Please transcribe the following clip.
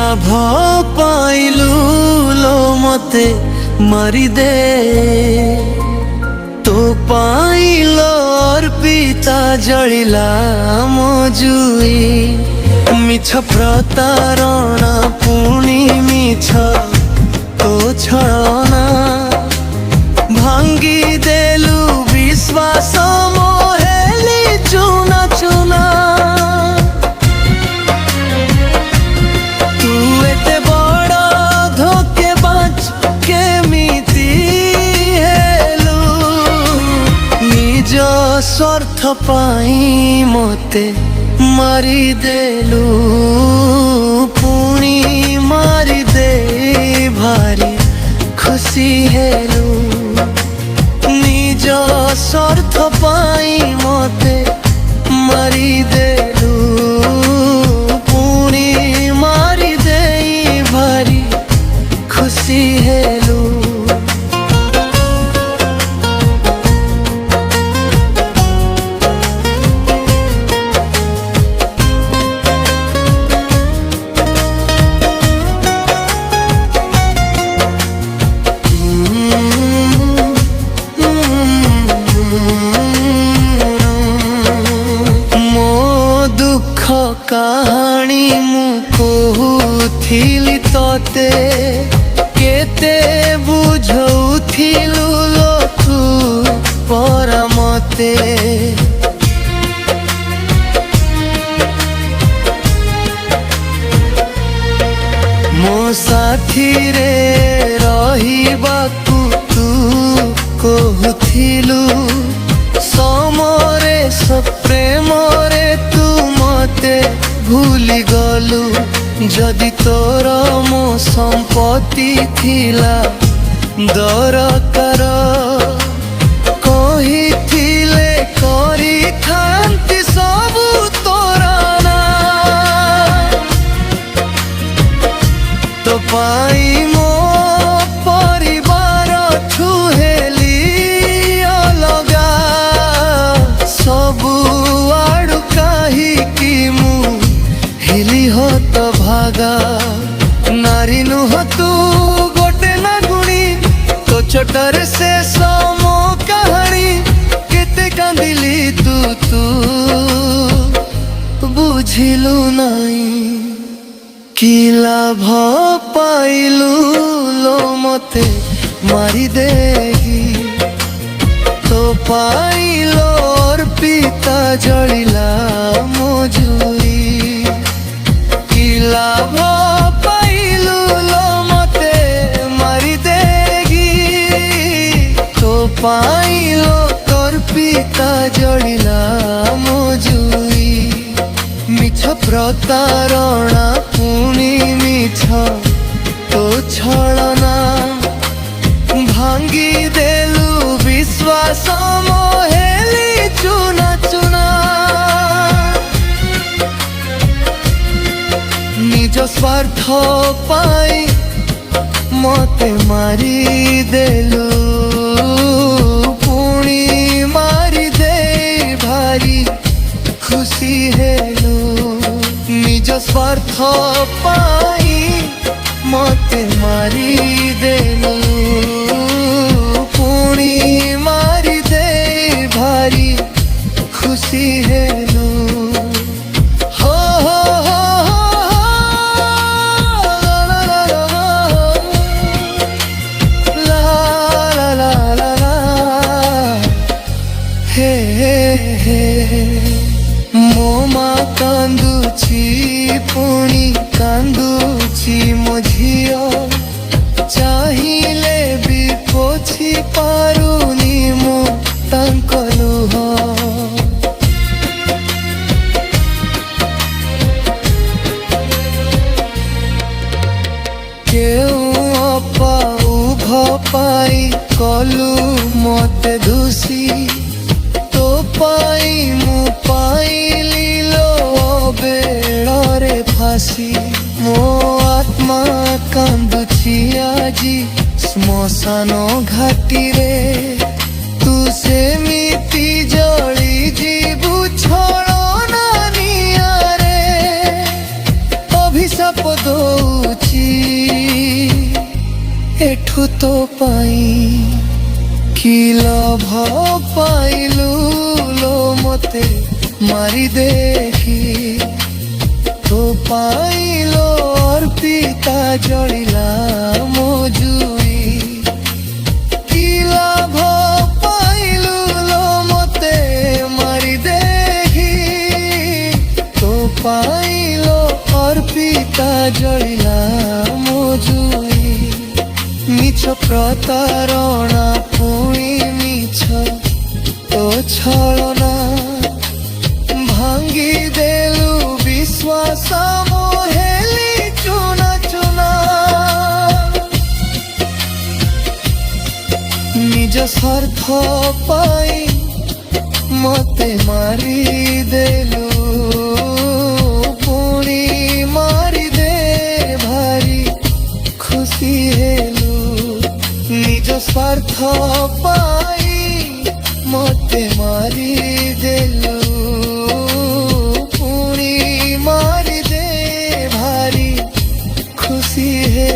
ଲାଭ ପାଇଲୁ ଲୋ ମତେ ମାରିଦେ ତୋ ପାଇଁ ଲୋ ଅର୍ପିତା ଜଳିଲା ମୋ ଜୁଇ ମିଛ ପ୍ରତାରଣା ପୁଣି ମିଛ ତୋ ଛଳନା ଭାଙ୍ଗି ଦେଲୁ ବିଶ୍ୱାସ ମୋ ହେଲି ଚୁନା ଚୁନା ତୁ ଏତେ ବଡ଼ ଧୋକେବାଜ କେମିତି ହେଲୁ ନିଜ ସ୍ୱାର୍ଥ ପାଇଁ ମୋତେ ମାରିଦେଲୁ ପୁଣି ମାରିଦେ ଭାରି ଖୁସି ହେଲୁ ନିଜ ସ୍ୱାର୍ଥ ପାଇଁ ମୋତେ ମାରିଦେଲୁ ପୁଣି ମାରିଦେଇ ଭାରି ଖୁସି ହେଲୁ କାହାଣୀ ମୁଁ କହୁଥିଲି ତତେ କେତେ ବୁଝଉଥିଲୁ ଲୋ ତୁ ପରା ମତେ ମୋ ସାଥିରେ ରହିବାକୁ ତୁ କହୁଥିଲୁ ସମରେଶ ପ୍ରେମରେ ତୁ ମତେ ଭୁଲି ଗଲୁ ଯଦି ତୋର ମୋ ସମ୍ପତ୍ତି ଥିଲା ଦରକାର କହିଥିଲେ କରିଥାନ୍ତି ସବୁ ତୋର ନା ତୋ ପାଇଁ ମୋ ପରିବାରଠୁ ହେଲି ଅଲଗା ସବୁ ଆଡୁ କାହିଁକି ମୁଁ ହେଲି ହତ ଭାଗା ନାରୀ ନୁହ ତୁ ଗୋଟେ ନାଗୁଣୀ ତୋ ଛୋଟରେ ଶେଷ ମୋ କାହାଣୀ କେତେ କାନ୍ଦିଲି ତୁ ବୁଝିଲୁ ନାହିଁ କି ଲାଭ ପାଇଲୁ ଲୋ ମତେ ମାରିଦେହି ତୋ ପାଇଁ ଲୋ ଅର୍ପିତା ଜଳିଲା ମୋ ଜୁଇ କି ଲାଭ ପାଇଲୁ ଲୋ ମତେ ମାରିଦେହି ତୋ ପାଇଁ ଲୋ ଅର୍ପିତା ଜଳିଲା ମୋ ଜୁଇ ମିଛ ପ୍ରତାରଣା ପୁଣି ମିଛ ତୋ ଛଳନା ଭାଙ୍ଗି ଦେଲୁ ବିଶ୍ୱାସ ମୋ ହେଲି ଚୁନା ଚୁନା ନିଜ ସ୍ୱାର୍ଥ ପାଇଁ ମୋତେ ମାରିଦେଲୁ ପୁଣି ମାରିଦେ ଭାରି ଖୁସି ହେଲୁ ନିଜ ସ୍ୱାର୍ଥ ପାଇଁ ମୋତେ ମାରିଦେଲୁ ପୁଣି ମାରିଦେ ଭାରି ଖୁସି ହେଲୁ ହୋ ହୋ ହୋ ଲା ଲା ଲା ଲା ଲା ହେ ହେ ମୋ ମା କାନ୍ଦୁଛି ପୁଣି କାନ୍ଦୁଛି ମୋ ଝିଅ ଚାହିଁଲେ ବି ପୋଛି ପାରୁନି ମୁଁ ତାଙ୍କ ଲୁହ କେଉଁ ଅପାଉଘ ପାଇ କଲୁ ମତେ ଦୋଷୀ ତୋ ପାଇଁ ମୁଁ ପାଇଲି ଲୋ ବେଳରେ ଫାଶୀ ମୋ ଆତ୍ମା କାନ୍ଦୁଛି ଆଜି ଶ୍ମଶାନ ଘାଟିରେ ତୁ ସେମିତି ଜଳି ଯିବୁ ଛଳନା ନିଆଁରେ ଅଭିଶାପ ଦଉ পাই কি লভ পাইলু লো মতে মারি দেখি তো পাইল অর্পিতা জଳିলা মজুই কি লাভ পাইলু লো মতে মারি দেখি তো পাইল অর্পিতা জଳିলা মজুই মিছ প্রতারণা পুଣି মিছ তো ছলনা ভাঙ্গি দেলু বিশ্বাস মোহেলি চুনা চুনা নিজ স্বার্থ পাই মতে মারি দেলু পুଣି মারি দে ভারি খুশি হেলু নিজ স্বার্থ পাই মতে মারি দেলু পুଣି মারি দে ভারি খুশি হে